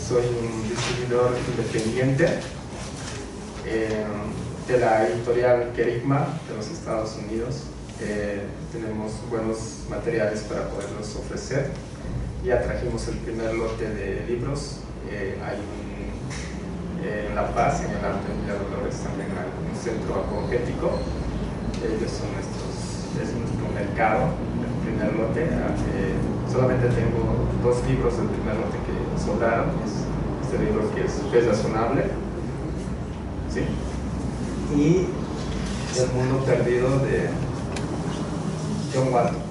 soy un distribuidor independiente de la editorial Kerigma de los Estados Unidos. Tenemos buenos materiales para poderlos ofrecer. Ya trajimos el primer lote de libros. Hay en La Paz, en el Alto de Villadolores, también hay un centro apologético. Ellos son es nuestro mercado, el primer lote. Solamente tengo 2 libros del primer lote que sobraron. Este libro que es Fe Razonable, ¿sí? Y El Mundo Perdido de John Walton,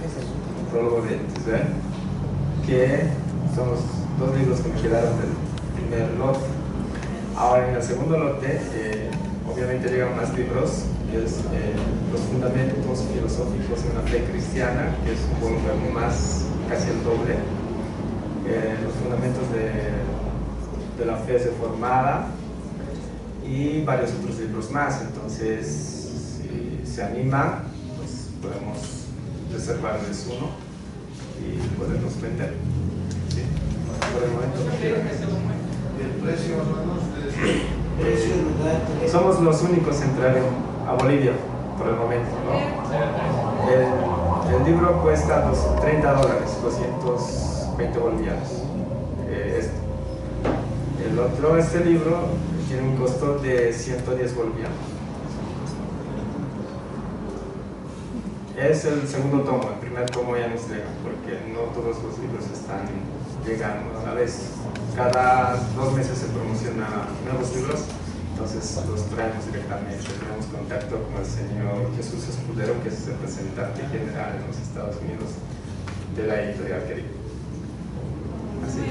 el prólogo de Tisbel, que son los 2 libros que me quedaron del primer lote. Ahora en el segundo lote, obviamente llegan más libros, que es Los Fundamentos Filosóficos en la Fe Cristiana, que es un volumen más, casi el doble. Los Fundamentos de la Fe Reformada y varios otros libros más. Entonces, si se animan, pues podemos reservarles uno y poderlos vender. ¿Sí? Por el momento ¿El precio, somos los únicos en traer a Bolivia por el momento, ¿no? El libro cuesta $30, 220 bolivianos. Este libro tiene un costo de 110 bolivianos. Es el segundo tomo. El primer tomo ya nos llega, porque no todos los libros están llegando a la vez. Cada 2 meses se promocionan nuevos libros, entonces los traemos directamente. Tenemos contacto con el señor Jesús Escudero, que es el representante general en los Estados Unidos de la editorial Kerigma. Así.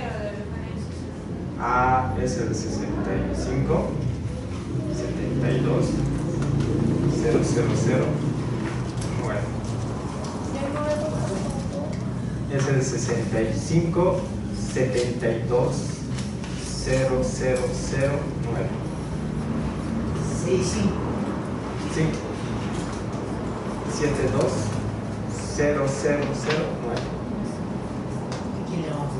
Es el 65 72 000 9. Es el 65 72 000 9. 65. Sí. 72 000 9. ¿Quién le vamos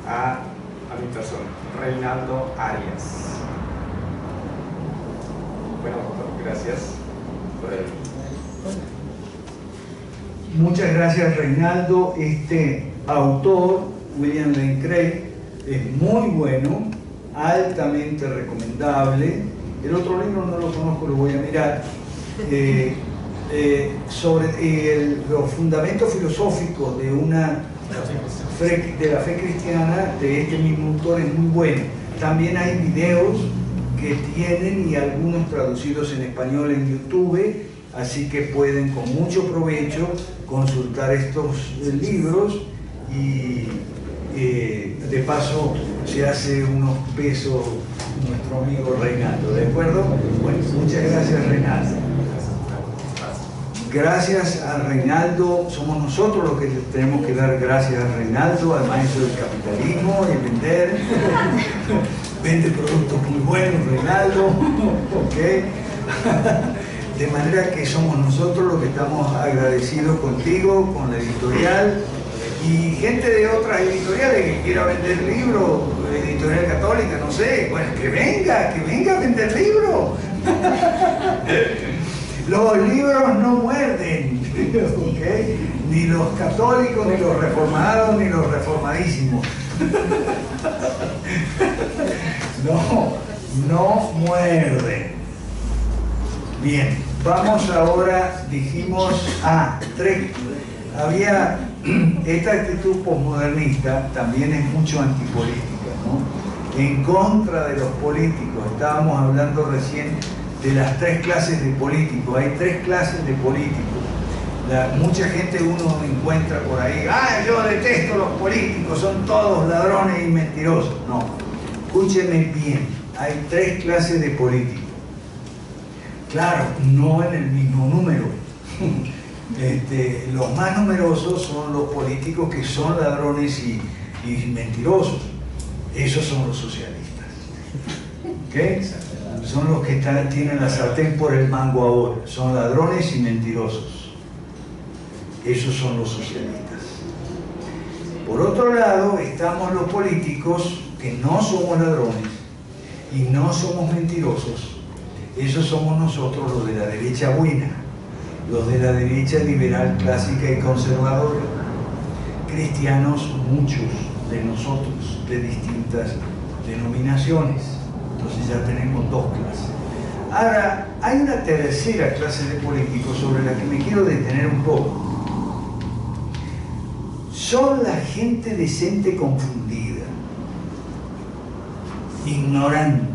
A mi persona, Reinaldo Arias. Bueno, gracias por el... Muchas gracias, Reinaldo. Este autor, William Lane Craig, es muy bueno, altamente recomendable. El otro libro no lo conozco, lo voy a mirar. Sobre los fundamentos filosóficos de la fe cristiana de este mismo autor es muy bueno. También hay videos que tienen y algunos traducidos en español en YouTube, así que pueden con mucho provecho consultar estos libros y de paso se hace unos pesos nuestro amigo Reinaldo, ¿de acuerdo? Bueno, muchas gracias, Reinaldo. Gracias a Reinaldo, somos nosotros los que le tenemos que dar gracias a Reinaldo, al maestro del capitalismo, y vender. Vende productos muy buenos, Reinaldo. ¿Ok? De manera que somos nosotros los que estamos agradecidos contigo, con la editorial, y gente de otras editoriales que quiera vender libros, editorial católica, no sé, bueno, que venga a vender libros. Los libros no muerden, ¿okay? Ni los católicos, ni los reformados, ni los reformadísimos. No muerden. Bien, vamos ahora, dijimos, había esta actitud posmodernista, también es mucho antipolítica, ¿no? En contra de los políticos. Estábamos hablando recién de las 3 clases de políticos. Hay 3 clases de políticos. Mucha gente uno encuentra por ahí, yo detesto los políticos, son todos ladrones y mentirosos. No, escúcheme bien, hay 3 clases de políticos. Claro, no en el mismo número. Los más numerosos son los políticos que son ladrones y mentirosos. Esos son los socialistas. ¿Okay? Son los que tienen la sartén por el mango ahora. Son ladrones y mentirosos. Esos son los socialistas. Por otro lado, estamos los políticos que no somos ladrones y no somos mentirosos. Esos somos nosotros, los de la derecha buena, los de la derecha liberal, clásica y conservadora. Cristianos, muchos de nosotros, de distintas denominaciones. Entonces ya tenemos dos clases. Ahora, hay una tercera clase de políticos sobre la que me quiero detener un poco. Son la gente decente confundida, ignorante,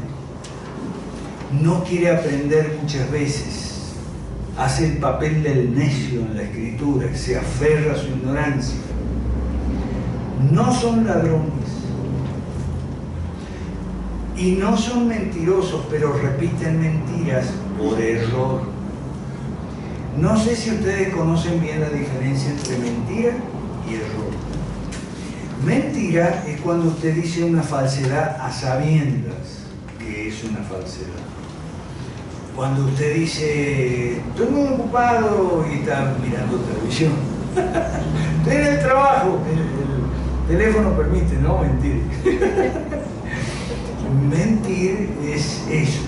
no quiere aprender muchas veces, hace el papel del necio en la escritura, se aferra a su ignorancia. No son ladrones y no son mentirosos, pero repiten mentiras por error. No sé si ustedes conocen bien la diferencia entre mentira y error. Mentira es cuando usted dice una falsedad a sabiendas que es una falsedad. Cuando usted dice, estoy muy ocupado y está mirando televisión. Estoy en el trabajo. El teléfono permite, ¿no? Mentir. Mentir es eso,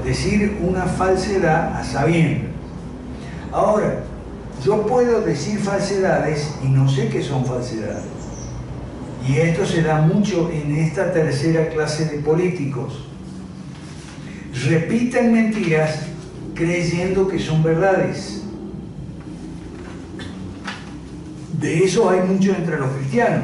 decir una falsedad a sabiendas. Ahora, yo puedo decir falsedades y no sé qué son falsedades. Y esto se da mucho en esta tercera clase de políticos. Repiten mentiras creyendo que son verdades. De eso hay mucho entre los cristianos.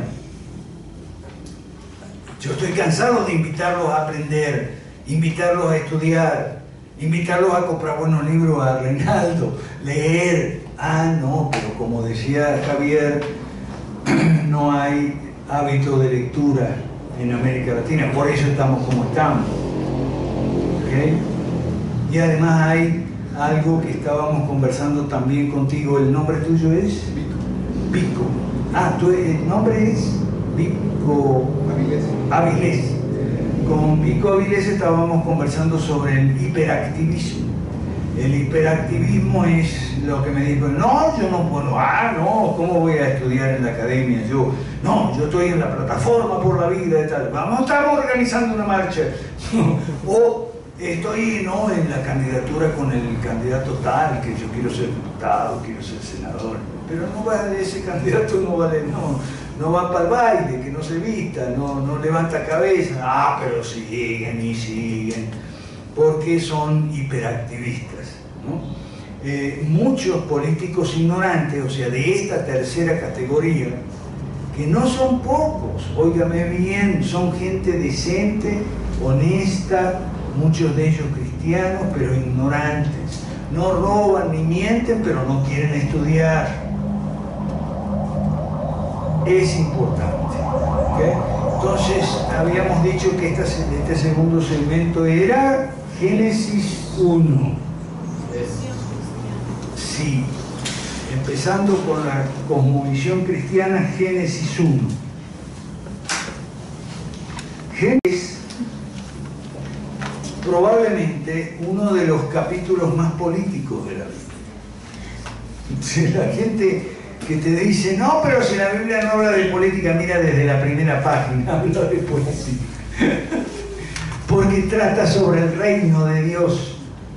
Yo estoy cansado de invitarlos a aprender, invitarlos a estudiar, invitarlos a comprar buenos libros a Reinaldo, leer. Ah, no, pero como decía Javier, no hay hábito de lectura en América Latina, por eso estamos como estamos. ¿Okay? Y además hay algo que estábamos conversando también contigo. ¿El nombre tuyo es? Vico. Ah, el nombre es Vico Avilés. Con Vico Avilés estábamos conversando sobre el hiperactivismo. El hiperactivismo es lo que me dijo, no, yo no puedo, no, ¿cómo voy a estudiar en la academia? Yo estoy en la plataforma por la vida y tal, estamos organizando una marcha. O estoy en la candidatura con el candidato tal, que yo quiero ser diputado, quiero ser senador. Pero no va, ese candidato no va para el baile, que no se vista, no levanta cabeza. Pero siguen y siguen, porque son hiperactivistas, ¿no? Muchos políticos ignorantes, o sea, de esta tercera categoría, que no son pocos, óigame bien, son gente decente, honesta, muchos de ellos cristianos, pero ignorantes. No roban ni mienten, pero no quieren estudiar. Es importante. ¿Okay? Entonces, habíamos dicho que este segundo segmento era Génesis 1. Sí, empezando con la cosmovisión cristiana, Génesis 1. Génesis, probablemente uno de los capítulos más políticos de la Biblia. La gente que te dice, no, pero si la Biblia no habla de política, mira desde la primera página, habla de política. Porque trata sobre el reino de Dios.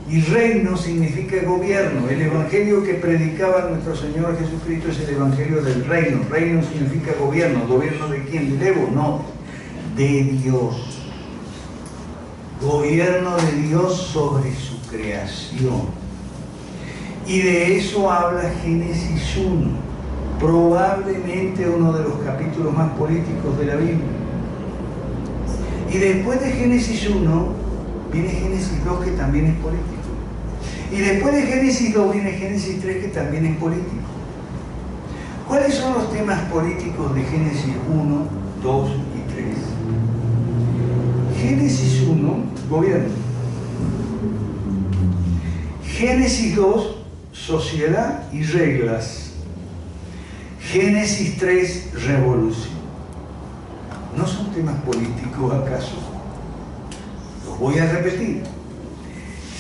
Y reino significa gobierno. El evangelio que predicaba nuestro Señor Jesucristo es el evangelio del reino. Reino significa gobierno. ¿Gobierno de quién? ¿Del Evo? No, de Dios. Gobierno de Dios sobre su creación. Y de eso habla Génesis 1. Probablemente uno de los capítulos más políticos de la Biblia. Y después de Génesis 1 viene Génesis 2, que también es político. Y después de Génesis 2 viene Génesis 3, que también es político. ¿Cuáles son los temas políticos de Génesis 1, 2 y 3? Génesis 1, gobierno. Génesis 2, sociedad y reglas. Génesis 3, revolución. ¿No son temas políticos acaso? Los voy a repetir.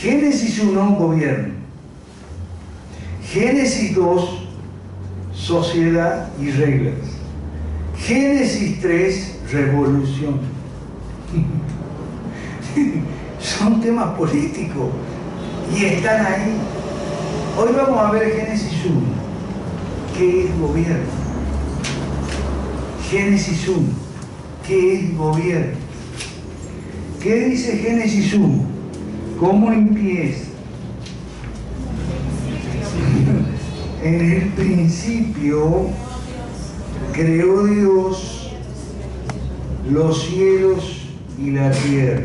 Génesis 1, gobierno. Génesis 2, sociedad y reglas. Génesis 3, revolución. Son temas políticos y están ahí. Hoy vamos a ver Génesis 1. ¿Qué es gobierno? Génesis 1. ¿Qué es gobierno? ¿Qué dice Génesis 1? ¿Cómo empieza? En el principio creó Dios los cielos y la tierra.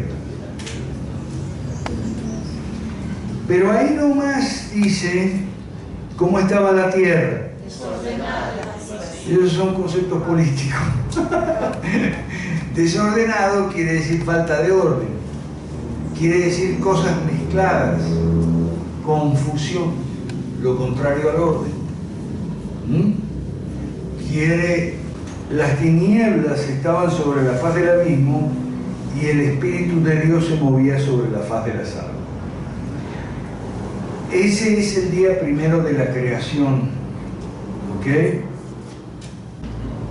Pero ahí nomás dice cómo estaba la tierra. Esos son conceptos políticos. Desordenado quiere decir falta de orden. Quiere decir cosas mezcladas. Confusión. Lo contrario al orden. Las tinieblas estaban sobre la faz del abismo y el Espíritu de Dios se movía sobre la faz de las aguas. Ese es el día primero de la creación. ¿Ok?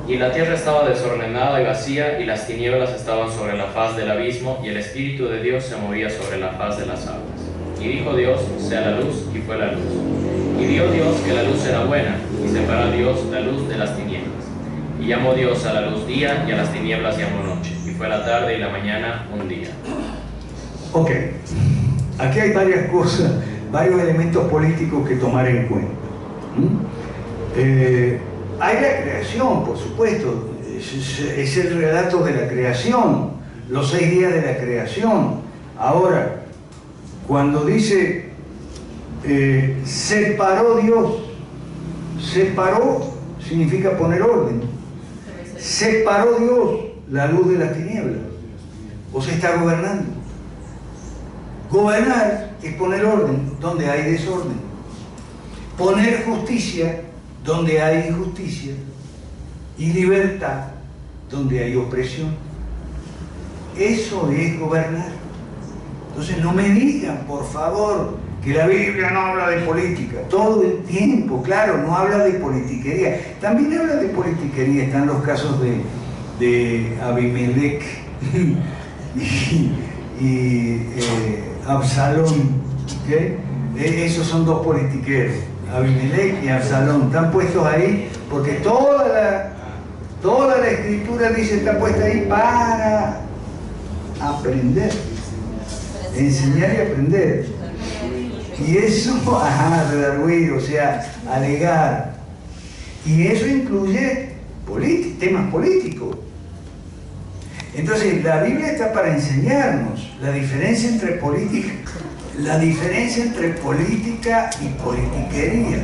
Y la tierra estaba desordenada y vacía, y las tinieblas estaban sobre la faz del abismo, y el Espíritu de Dios se movía sobre la faz de las aguas. Y dijo Dios, sea la luz, y fue la luz. Y vio Dios que la luz era buena, y separó Dios la luz de las tinieblas. Y llamó Dios a la luz día, y a las tinieblas llamó noche. Y fue la tarde y la mañana un día. Ok, aquí hay varias cosas, varios elementos políticos que tomar en cuenta. Hay la creación, por supuesto, es el relato de la creación, los 6 días de la creación. Ahora, cuando dice separó Dios, separó significa poner orden. Separó Dios la luz de las tinieblas, o se está gobernando. Gobernar es poner orden donde hay desorden, poner justicia donde hay injusticia y libertad donde hay opresión. Eso es gobernar. Entonces no me digan, por favor, que la Biblia no habla de política. Todo el tiempo, claro, no habla de politiquería. También habla de politiquería. Están los casos de Abimelech y Absalón. ¿Okay? Esos son dos politiqueros, Abimelech y Absalón. Están puestos ahí porque toda la escritura dice está puesta ahí para aprender, enseñar y aprender. Y eso, redarguir, o sea, alegar. Y eso incluye temas políticos. Entonces, la Biblia está para enseñarnos la diferencia entre política y politiquería.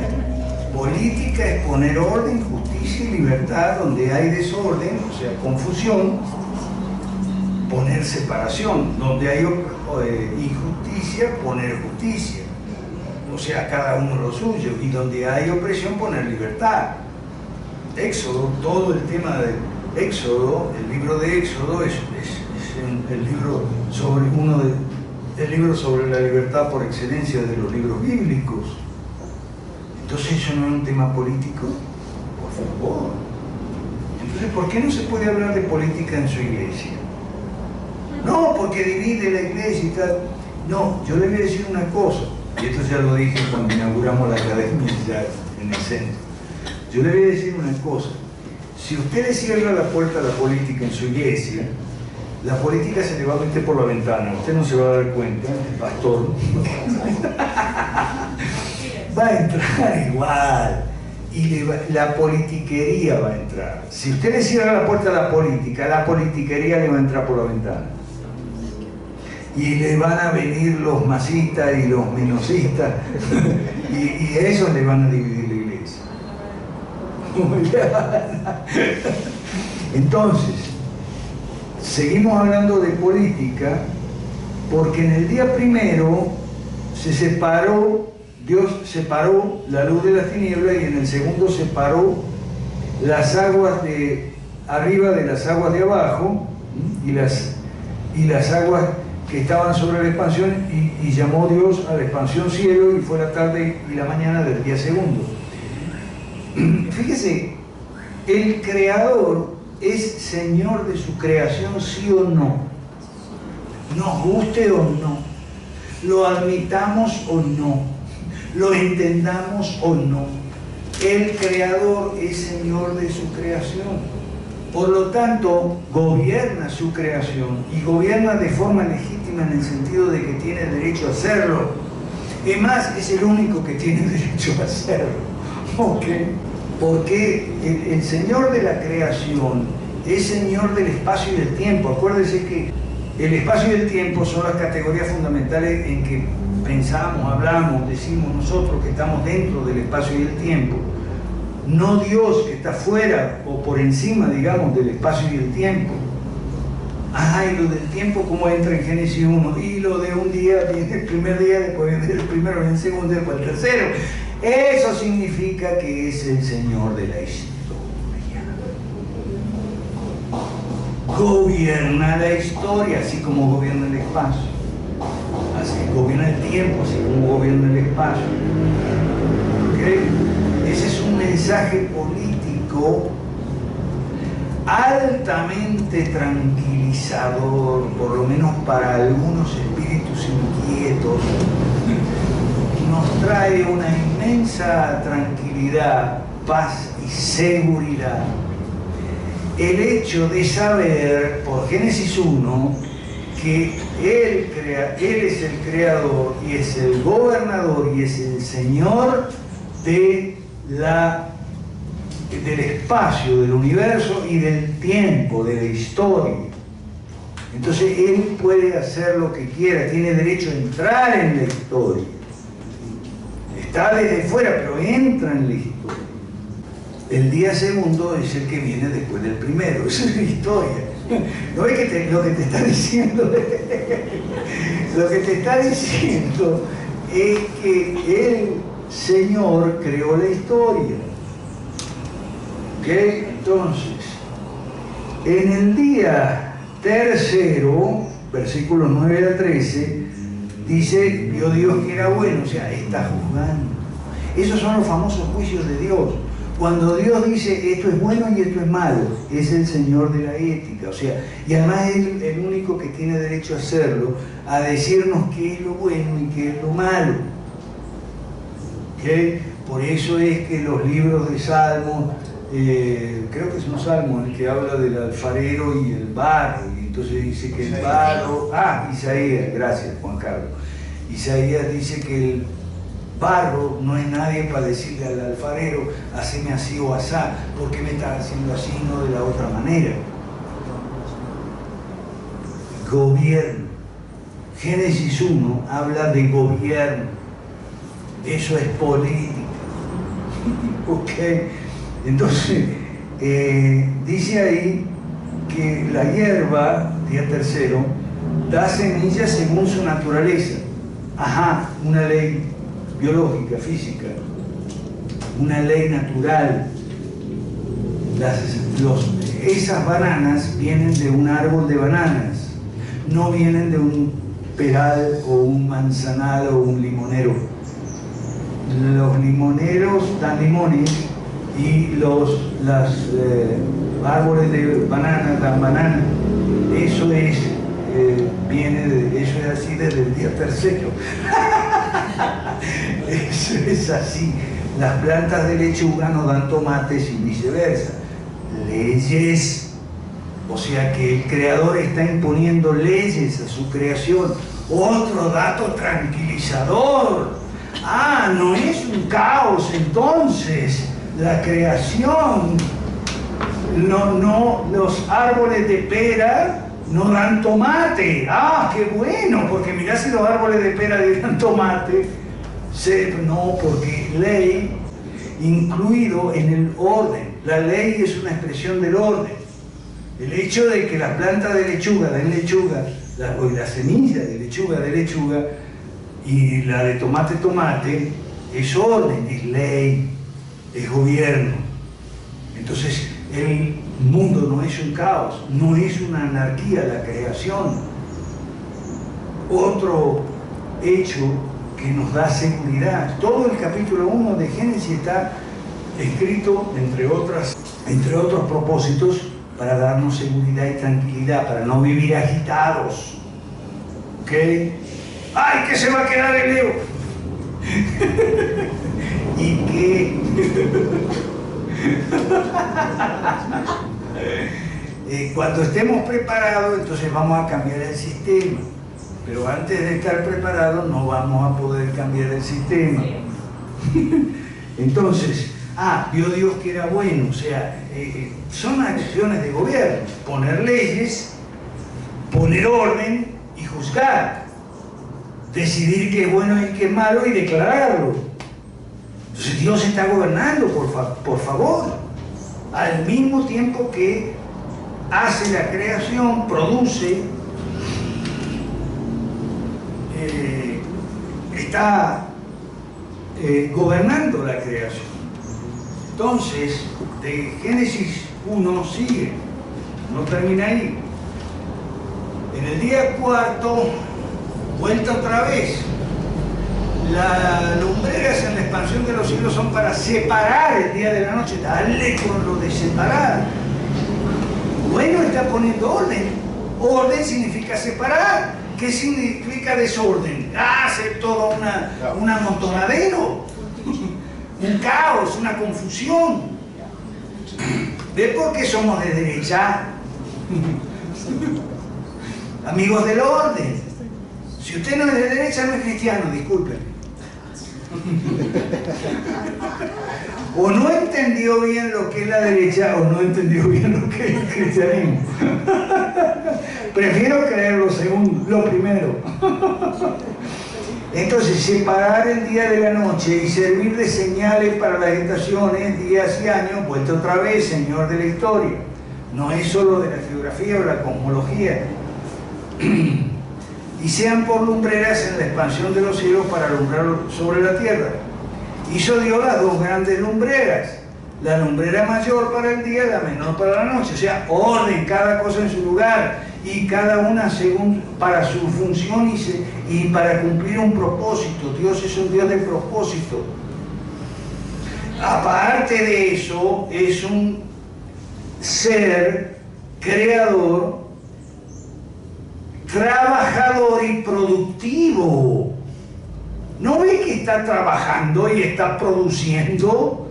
Política es poner orden, justicia y libertad donde hay desorden, o sea, confusión. Poner separación, donde hay injusticia, poner justicia. O sea, cada uno lo suyo. Y donde hay opresión, poner libertad. Éxodo, todo el tema de Éxodo, el libro de Éxodo es el libro sobre la libertad por excelencia de los libros bíblicos. Entonces, ¿eso no es un tema político? Por favor. Entonces, ¿por qué no se puede hablar de política en su iglesia? No, porque divide la iglesia y tal. No, yo le voy a decir una cosa, y esto ya lo dije cuando inauguramos la academia ya en el centro. Yo le voy a decir una cosa. Si usted le cierra la puerta a la política en su iglesia, la política se le va a meter por la ventana. Usted no se va a dar cuenta, el pastor va a entrar igual. Y la politiquería va a entrar. Si usted le cierra la puerta a la politiquería le va a entrar por la ventana. Y le van a venir los masistas y los menosistas y esos le van a dividir la iglesia. Entonces, seguimos hablando de política porque en el día primero Dios separó la luz de las tinieblas y en el segundo separó las aguas de arriba de las aguas de abajo y las aguas que estaban sobre la expansión y llamó Dios a la expansión cielo y fue la tarde y la mañana del día segundo. Fíjese, el creador es Señor de su creación, sí o no. Nos guste o no, lo admitamos o no, lo entendamos o no. El Creador es Señor de su creación. Por lo tanto, gobierna su creación y gobierna de forma legítima en el sentido de que tiene derecho a hacerlo. Es más, es el único que tiene derecho a hacerlo. ¿Por qué? Porque el Señor de la creación es Señor del espacio y del tiempo. Acuérdense que el espacio y el tiempo son las categorías fundamentales en que pensamos, hablamos, decimos nosotros que estamos dentro del espacio y el tiempo. No Dios que está fuera o por encima, digamos, del espacio y el tiempo. Y lo del tiempo, ¿cómo entra en Génesis 1? Y lo de un día, viene el primer día, después viene el primero, viene el segundo, después el tercero. Eso significa que es el Señor de la historia. Gobierna la historia, así como gobierna el espacio. Así gobierna el tiempo, así como gobierna el espacio. ¿Ok? Ese es un mensaje político altamente tranquilizador, por lo menos para algunos espíritus inquietos. Nos trae una inmensa tranquilidad, paz y seguridad. El hecho de saber, por Génesis 1, que Él es el creador y es el gobernador y es el Señor del espacio, del universo y del tiempo, de la historia. Entonces Él puede hacer lo que quiera, tiene derecho a entrar en la historia. Está desde fuera, pero entra en la historia. El día segundo es el que viene después del primero, esa es la historia. ¿No ves que lo que te está diciendo? Lo que te está diciendo es que el Señor creó la historia. ¿Ok? Entonces, en el día tercero, versículos 9 al 13, dice, vio Dios que era bueno, o sea, está juzgando. Esos son los famosos juicios de Dios. Cuando Dios dice esto es bueno y esto es malo, es el Señor de la ética, o sea, y además es el único que tiene derecho a hacerlo, a decirnos qué es lo bueno y qué es lo malo. ¿Okay? Por eso es que los libros de Salmos, creo que es un salmo el que habla del alfarero y el barro, y entonces dice que el barro, Isaías, gracias Juan Carlos, Isaías dice que el barro no es nadie para decirle al alfarero, haceme así o asá, ¿por qué me estás haciendo así y no de la otra manera? Gobierno. Génesis 1 habla de gobierno. Eso es política. ¿Ok? Entonces, dice ahí que la hierba, día tercero, da semillas según su naturaleza. Una ley biológica, física, una ley natural. Esas bananas vienen de un árbol de bananas, no vienen de un peral o un manzanal o un limonero. Los limoneros dan limones y los árboles de banana dan banana. Eso es eso es así desde el día tercero. Eso es así. Las plantas de lechuga no dan tomates y viceversa. Leyes. O sea que el creador está imponiendo leyes a su creación. Otro dato tranquilizador. No es un caos entonces. La creación. No, los árboles de pera no dan tomate. ¡Qué bueno! Porque mirá si los árboles de pera dieran tomate. No, porque ley incluido en el orden. La ley es una expresión del orden. El hecho de que las plantas de lechuga den lechuga, o la semilla de lechuga y la de tomate, es orden, es ley, es gobierno. Entonces, el mundo no es un caos, no es una anarquía la creación. Otro hecho que nos da seguridad. Todo el capítulo 1 de Génesis está escrito, entre otros propósitos, para darnos seguridad y tranquilidad, para no vivir agitados. ¿Ok? ¡Ay, que se va a quedar el Leo! Y que cuando estemos preparados, entonces vamos a cambiar el sistema. Pero antes de estar preparados no vamos a poder cambiar el sistema. Entonces, vio Dios que era bueno, o sea, son acciones de gobierno, poner leyes, poner orden y juzgar, decidir qué es bueno y qué es malo y declararlo. Entonces Dios está gobernando, por favor, al mismo tiempo que hace la creación, produce, está gobernando la creación. Entonces, de Génesis 1 sigue, no termina ahí. En el día cuarto, vuelta otra vez. Las lumbreras en la expansión de los cielos son para separar el día de la noche. Dale con lo de separar. Bueno, está poniendo orden. Orden significa separar. ¿Qué significa desorden? Hacer todo un amontonadero, un caos, una confusión. ¿Ve por qué somos de derecha? Amigos del orden. Si usted no es de derecha, no es cristiano, disculpen. O no entendió bien lo que es la derecha o no entendió bien lo que es el cristianismo. Prefiero creer lo primero. Entonces, separar el día de la noche y servir de señales para las estaciones, días y años, vuelta otra vez, Señor de la historia. No es solo de la geografía o la cosmología. Y sean por lumbreras en la expansión de los cielos para alumbrar sobre la tierra. Hizo Dios las dos grandes lumbreras, la lumbrera mayor para el día y la menor para la noche. O sea, orden, cada cosa en su lugar y cada una según para su función y para cumplir un propósito. Dios es un Dios de propósito. Aparte de eso, es un ser creador, trabajador y productivo. ¿No ve que está trabajando y está produciendo?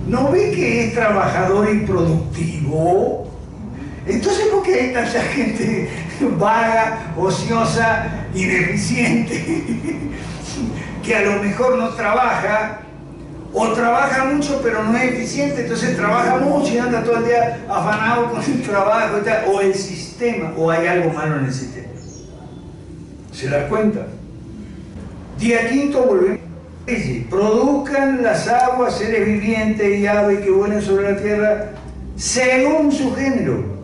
¿No ve que es trabajador y productivo? Entonces, ¿por qué hay tanta gente vaga, ociosa, ineficiente, que a lo mejor no trabaja, o trabaja mucho pero no es eficiente? Entonces trabaja mucho y anda todo el día afanado con el trabajo y tal, o el sistema, o hay algo malo en el sistema. ¿Se da cuenta? Día quinto volvemos. Produzcan las aguas, seres vivientes y aves que vuelen sobre la tierra según su género.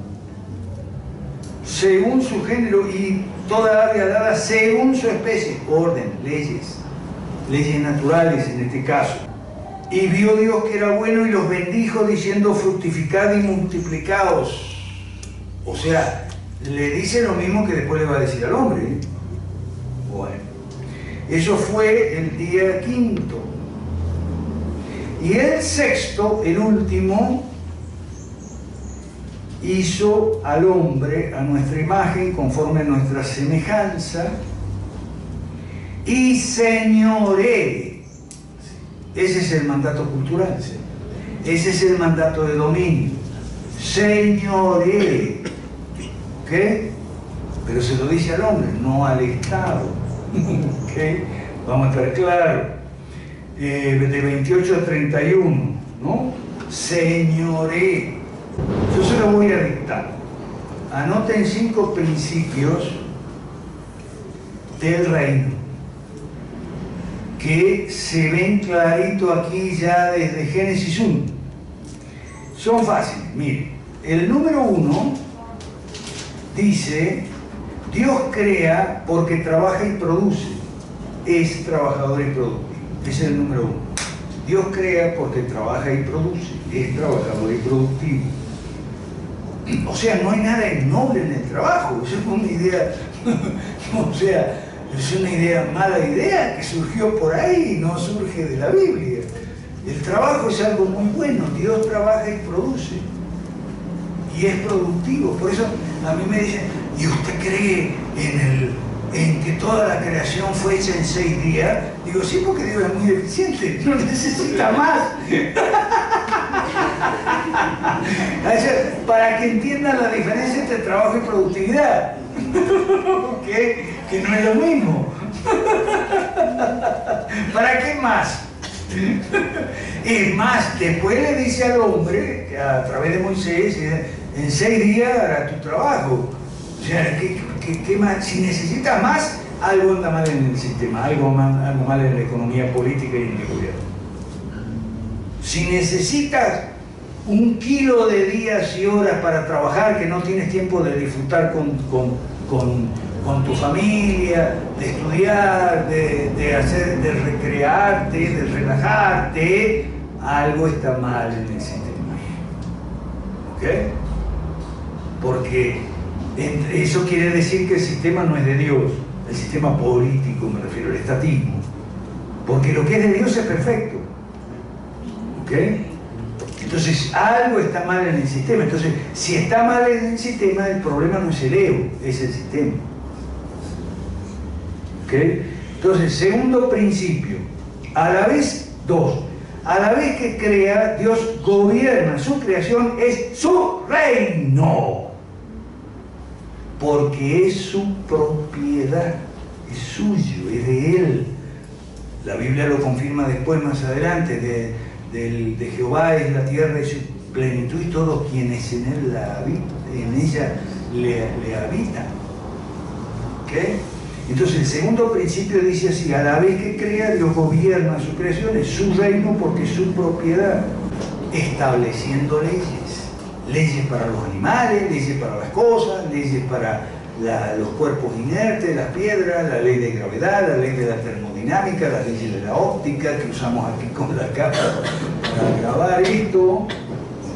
Según su género, y toda ave alada según su especie. Orden, leyes. Leyes naturales en este caso. Y vio Dios que era bueno y los bendijo diciendo: fructificad y multiplicaos. O sea, le dice lo mismo que después le va a decir al hombre, ¿eh? Bueno. Eso fue el día quinto. Y el sexto, el último, hizo al hombre a nuestra imagen, conforme a nuestra semejanza, y señoree. Ese es el mandato cultural. Ese es el mandato de dominio. Señoree. ¿Qué? Pero se lo dice al hombre, no al Estado. ¿Okay? Vamos a estar claros. De 28 a 31, ¿no? Señoré. Yo se lo voy a dictar. Anoten 5 principios del reino que se ven clarito aquí ya desde Génesis 1. Son fáciles. Miren, el número 1 dice: Dios crea porque trabaja y produce. Es trabajador y productivo. Ese es el número 1. Dios crea porque trabaja y produce. Es trabajador y productivo. O sea, no hay nada innoble en el trabajo. Eso es una idea, o sea, es una idea, mala idea que surgió por ahí y no surge de la Biblia. El trabajo es algo muy bueno. Dios trabaja y produce. y es productivo. Por eso a mí me dicen, ¿y usted cree en que toda la creación fue hecha en 6 días? Digo, sí, porque Dios es muy eficiente, no necesita más. Para que entiendan la diferencia entre trabajo y productividad, que no es lo mismo. ¿Para qué más? Es más, después le dice al hombre, a través de Moisés, en 6 días hará tu trabajo. O sea, ¿qué más? Si necesitas más, algo anda mal en el sistema, algo mal en la economía política y en el gobierno. Si necesitas 1 kilo de días y horas para trabajar, que no tienes tiempo de disfrutar con tu familia, de estudiar, de recrearte, de relajarte, algo está mal en el sistema. ¿Ok? Porque eso quiere decir que el sistema no es de Dios, el sistema político, me refiero al estatismo. Porque lo que es de Dios es perfecto. ¿Ok? Entonces, algo está mal en el sistema. Entonces, si está mal en el sistema, el problema no es el ego, es el sistema. ¿Ok? Entonces, segundo principio, a la vez que crea, Dios gobierna su creación, es su reino, porque es su propiedad, es suyo, es de Él. La Biblia lo confirma después, más adelante, de Jehová es la tierra y su plenitud y todos quienes en ella le habitan. ¿Ok? Entonces el segundo principio dice así: a la vez que crea, Dios gobierna su creación, es su reino porque es su propiedad, estableciendo leyes para los animales, leyes para las cosas, leyes para los cuerpos inertes, las piedras, la ley de gravedad, la ley de la termodinámica, la ley de la óptica que usamos aquí con la cámara para grabar esto,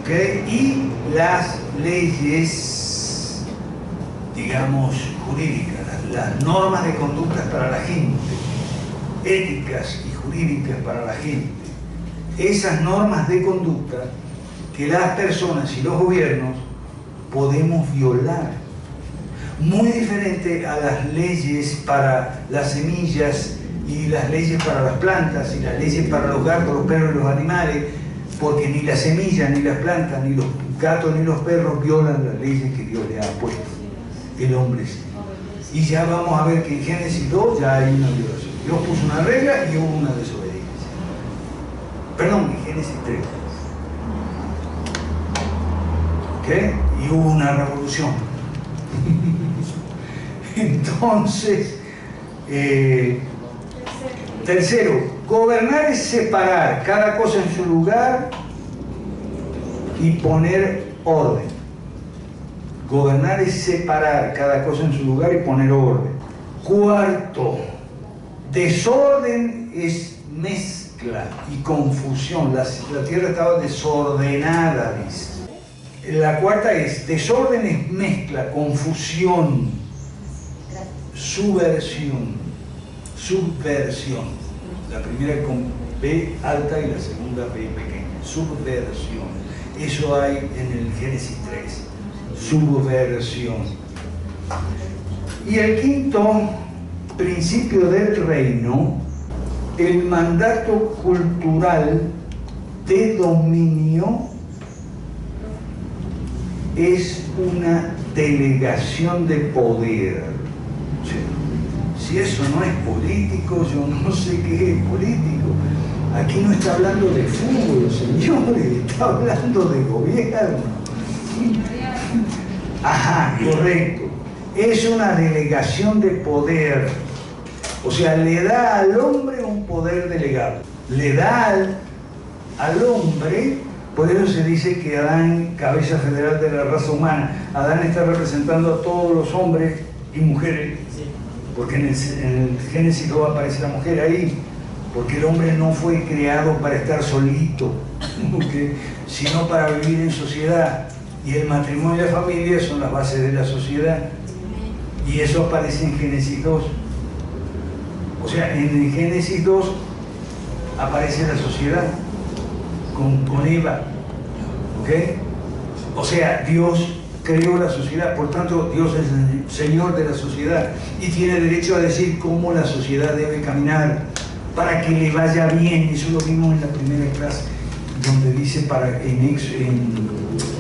¿okay? Y las leyes, digamos, jurídicas, las normas de conducta para la gente, éticas y jurídicas para la gente. Esas normas de conducta que las personas y los gobiernos podemos violar. Muy diferente a las leyes para las semillas y las leyes para las plantas y las leyes para los gatos, los perros y los animales, porque ni las semillas, ni las plantas, ni los gatos, ni los perros violan las leyes que Dios le ha puesto. El hombre sí. Y ya vamos a ver que en Génesis 2 ya hay una violación. Dios puso una regla y hubo una desobediencia. Perdón, en Génesis 3. ¿Ok? Y hubo una revolución. Entonces, tercero, gobernar es separar cada cosa en su lugar y poner orden. Gobernar es separar cada cosa en su lugar y poner orden. Cuarto, desorden es mezcla y confusión. La tierra estaba desordenada, dice. La cuarta es, desorden es mezcla, confusión, subversión. La primera con B alta y la segunda B pequeña. Subversión. Eso hay en el Génesis 3. Subversión. Y el quinto principio del reino, el mandato cultural de dominio es una delegación de poder. Si eso no es político, yo no sé qué es político. Aquí no está hablando de fútbol, señores, está hablando de gobierno. Ajá, correcto. Es una delegación de poder. O sea, le da al hombre un poder delegado. Le da al hombre. Por eso se dice que Adán, cabeza federal de la raza humana, Adán está representando a todos los hombres y mujeres, porque en el Génesis no va a aparecer la mujer ahí, porque el hombre no fue creado para estar solito, sino para vivir en sociedad, y el matrimonio y la familia son las bases de la sociedad, y eso aparece en Génesis 2. O sea, en el Génesis 2 aparece la sociedad con Eva, ¿ok? O sea, Dios creó la sociedad, por tanto Dios es el Señor de la sociedad y tiene derecho a decir cómo la sociedad debe caminar para que le vaya bien. Eso lo vimos en la primera clase, donde dice en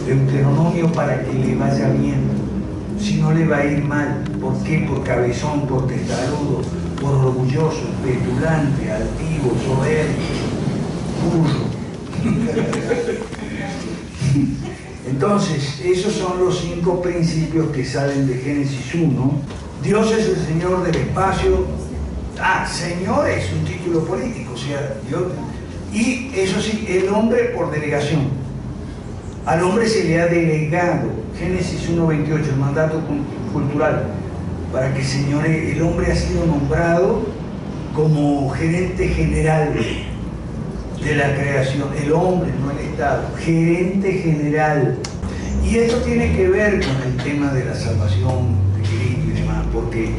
Deuteronomio, para que le vaya bien. Si no le va a ir mal. ¿Por qué? Por cabezón, por testarudo, por orgulloso, petulante, altivo, soberbio, burro. Entonces, esos son los 5 principios que salen de Génesis 1. Dios es el Señor del espacio. Señor es un título político, o sea, Dios. Y eso sí, el hombre por delegación. Al hombre se le ha delegado, Génesis 1:28, el mandato cultural, para que señore. El hombre ha sido nombrado como gerente general de la creación, el hombre, no el Estado, gerente general. Y esto tiene que ver con el tema de la salvación de Cristo y demás, porque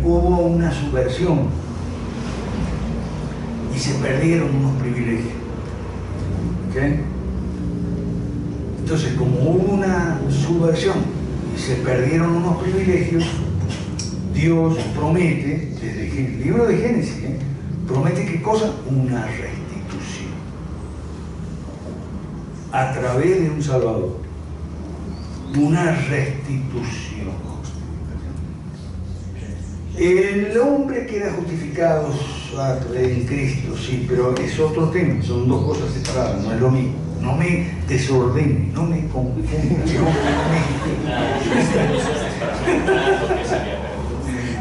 hubo una subversión y se perdieron unos privilegios. ¿Okay? Entonces, como hubo una subversión y se perdieron unos privilegios, Dios promete, desde el libro de Génesis, promete ¿qué cosa? Una restitución a través de un Salvador. Una restitución. El hombre queda justificado en Cristo, sí, pero es otro tema, son 2 cosas separadas, no es lo mismo. No me desordene, no me confunda,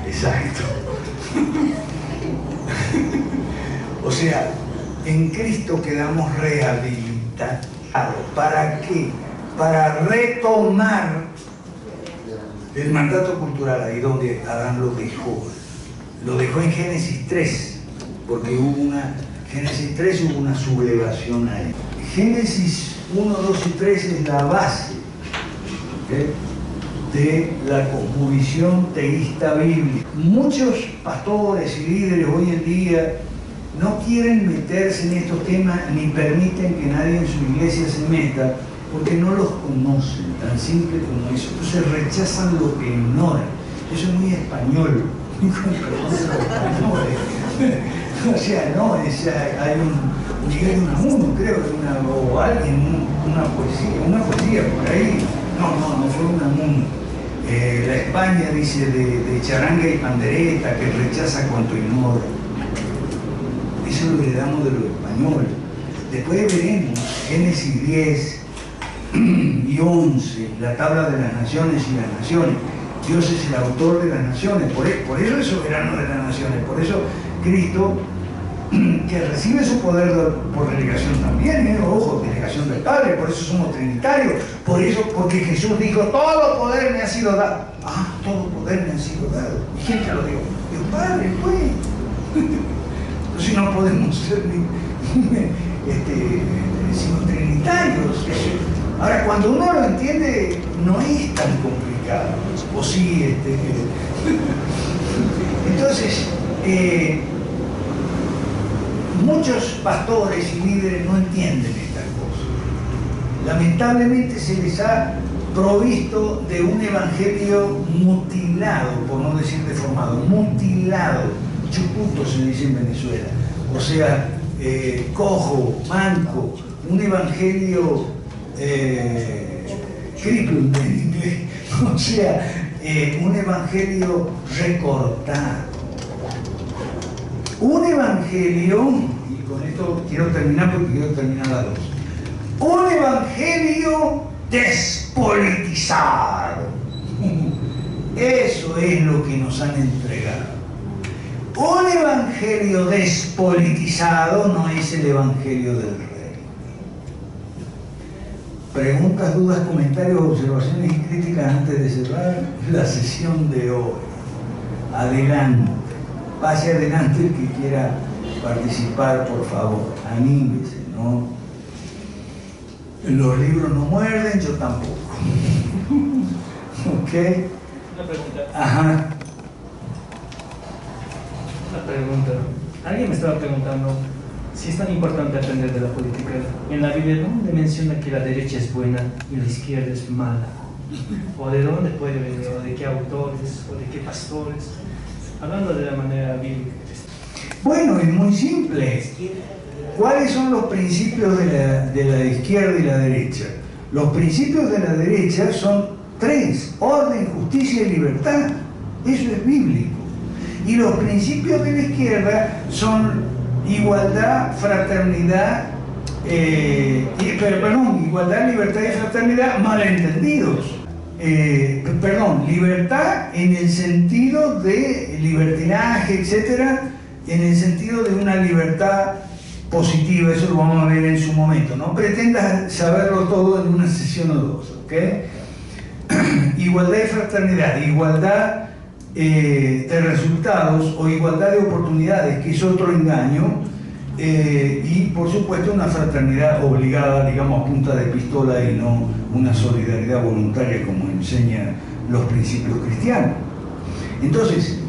Exacto. O sea, en Cristo quedamos rehabilitados. ¿Para qué? Para retomar el mandato cultural, ahí donde Adán lo dejó. Lo dejó en Génesis 3, porque Génesis 3 hubo una sublevación ahí. Génesis 1, 2 y 3 es la base, ¿okay?, de la cosmovisión teísta bíblica. Muchos pastores y líderes hoy en día no quieren meterse en estos temas ni permiten que nadie en su iglesia se meta porque no los conocen, tan simple como eso. Entonces rechazan lo que ignoran. Eso es muy español. O sea, no, hay un Miguel Unamuno, creo, o alguien, una poesía por ahí. No fue Unamuno. La España dice de charanga y pandereta, que rechaza cuanto ignora. Eso lo heredamos de los españoles. Después veremos Génesis 10 y 11, la tabla de las naciones y las naciones. Dios es el autor de las naciones, por eso es soberano de las naciones, por eso Cristo, que recibe su poder por delegación también, ojo, delegación del Padre, por eso somos trinitarios, porque Jesús dijo, todo poder me ha sido dado. Todo poder me ha sido dado. ¿Y quién te lo dio? Dios Padre, pues. Entonces no podemos ser sino trinitarios. Ahora, cuando uno lo entiende, no es tan complicado. O sí, Entonces, muchos pastores y líderes no entienden estas cosas. Lamentablemente se les ha provisto de un evangelio mutilado, por no decir deformado, mutilado, chuputo se dice en Venezuela. O sea, cojo, manco, un evangelio crippled en inglés, o sea, un evangelio recortado. Un evangelio, y con esto quiero terminar porque quiero terminar a 2. Un evangelio despolitizado. Eso es lo que nos han entregado. Un evangelio despolitizado no es el evangelio del rey. Preguntas, dudas, comentarios, observaciones y críticas antes de cerrar la sesión de hoy. Adelante. Pase adelante el que quiera participar, por favor. Anímese, ¿no? Los libros no muerden, yo tampoco. ¿Ok? Una pregunta. Ajá. Una pregunta. Alguien me estaba preguntando si es tan importante aprender de la política, en la Biblia, ¿dónde menciona que la derecha es buena y la izquierda es mala? ¿O de dónde puede venir? ¿O de qué autores? ¿O de qué pastores? Hablando de la manera bíblica. Bueno, es muy simple. ¿Cuáles son los principios de la izquierda y la derecha? Los principios de la derecha son 3: orden, justicia y libertad. Eso es bíblico. Y los principios de la izquierda son igualdad, fraternidad, igualdad, libertad y fraternidad malentendidos. Libertad en el sentido de libertinaje, etcétera, en el sentido de una libertad positiva, eso lo vamos a ver en su momento. No pretendas saberlo todo en una sesión o dos, ¿ok? Igualdad y fraternidad, igualdad de resultados o igualdad de oportunidades, que es otro engaño, y por supuesto una fraternidad obligada, digamos, a punta de pistola y no una solidaridad voluntaria como enseñan los principios cristianos. Entonces,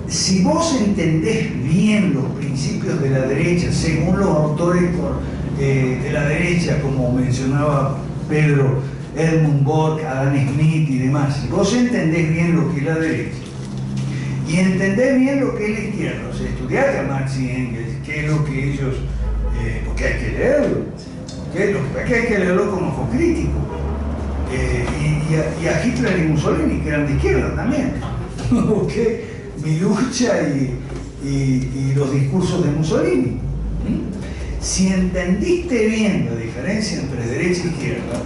si vos entendés bien los principios de la derecha, según los autores de la derecha, como mencionaba Pedro, Edmund Burke, Adam Smith y demás, si vos entendés bien lo que es la derecha y entendés bien lo que es la izquierda, o sea, estudiate a Marx y Engels, qué es lo que ellos, porque hay que leerlo, porque hay que leerlo con ojo crítico, y a Hitler y Mussolini, que eran de izquierda también, ¿okay? Mi lucha y los discursos de Mussolini. Si entendiste bien la diferencia entre derecha e izquierda,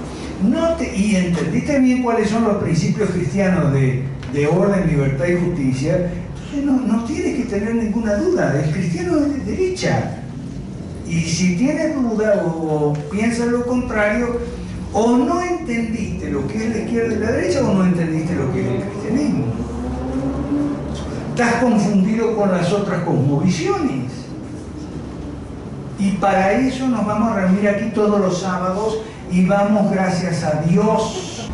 y entendiste bien cuáles son los principios cristianos de orden, libertad y justicia, no tienes que tener ninguna duda, el cristiano es de derecha. Y si tienes duda o piensas lo contrario, o no entendiste lo que es la izquierda y la derecha, o no entendiste lo que es el cristianismo. Estás confundido con las otras cosmovisiones. Y para eso nos vamos a reunir aquí todos los sábados y vamos, gracias a Dios,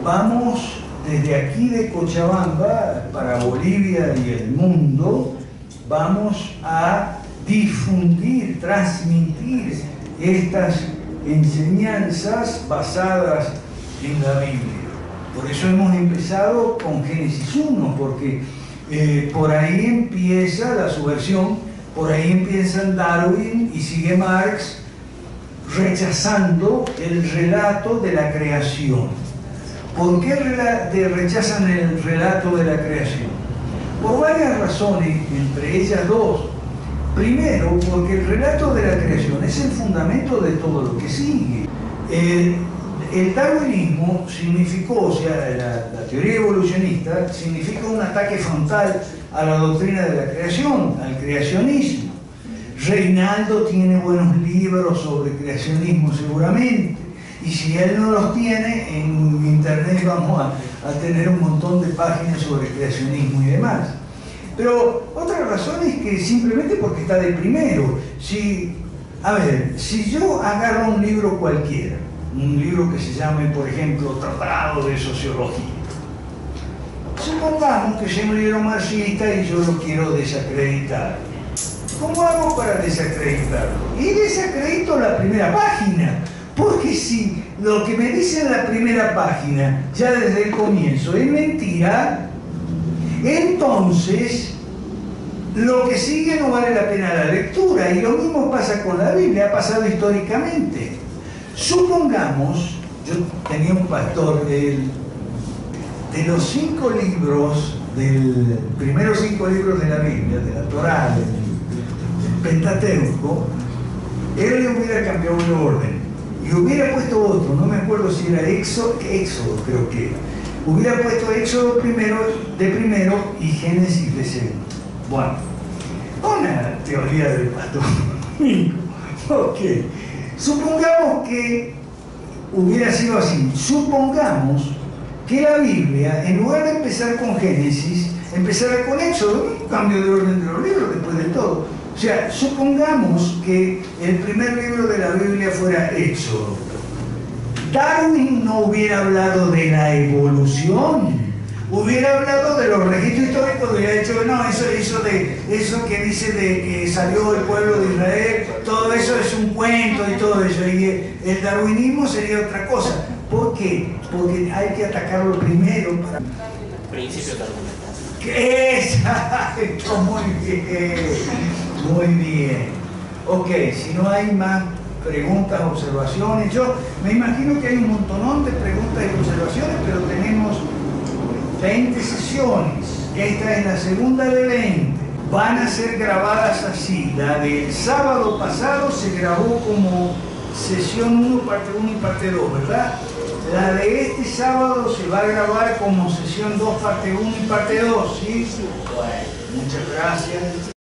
vamos desde aquí de Cochabamba para Bolivia y el mundo, vamos a difundir, transmitir estas enseñanzas basadas en la Biblia. Por eso hemos empezado con Génesis 1, porque por ahí empieza la subversión, por ahí empiezan Darwin y sigue Marx rechazando el relato de la creación. ¿Por qué rechazan el relato de la creación? Por varias razones, entre ellas dos. Primero, porque el relato de la creación es el fundamento de todo lo que sigue. El darwinismo significó, o sea, la teoría evolucionista significa un ataque frontal a la doctrina de la creación, al creacionismo. Reinaldo tiene buenos libros sobre creacionismo seguramente, y si él no los tiene, en internet vamos a tener un montón de páginas sobre creacionismo y demás. Pero otra razón es que simplemente porque está de primero. Si yo agarro un libro cualquiera, un libro que se llame, por ejemplo, Tratado de Sociología, supongamos que sea un libro marxista y yo lo quiero desacreditar. ¿Cómo hago para desacreditarlo? Y desacredito la primera página, porque si lo que me dice en la primera página, ya desde el comienzo, es mentira, entonces lo que sigue no vale la pena la lectura. Y lo mismo pasa con la Biblia, ha pasado históricamente. Supongamos, yo tenía un pastor, de los 5 libros, primeros 5 libros de la Biblia, de la Torá, del Pentateuco, él le hubiera cambiado el orden y hubiera puesto otro, no me acuerdo si era Éxodo creo que era. Hubiera puesto Éxodo de primero y Génesis de segundo. Bueno, una teoría del pastor. Ok. Supongamos que hubiera sido así. Supongamos que la Biblia, en lugar de empezar con Génesis, empezara con Éxodo, un cambio de orden de los libros después de todo. O sea, supongamos que el primer libro de la Biblia fuera Éxodo. Darwin no hubiera hablado de la evolución, Hubiera hablado de los registros históricos, hubiera dicho, no, eso que dice de que salió el pueblo de Israel, todo eso es un cuento y todo eso. Y el darwinismo sería otra cosa. ¿Por qué? Porque hay que atacarlo primero para... Principio darwinista. Exacto, muy bien, muy bien. Ok, si no hay más preguntas, observaciones, yo me imagino que hay un montonón de preguntas y observaciones, pero tenemos 20 sesiones. Esta es la segunda de 20. Van a ser grabadas así. La del sábado pasado se grabó como sesión 1, parte 1 y parte 2, ¿verdad? La de este sábado se va a grabar como sesión 2, parte 1 y parte 2, ¿sí? Bueno, muchas gracias.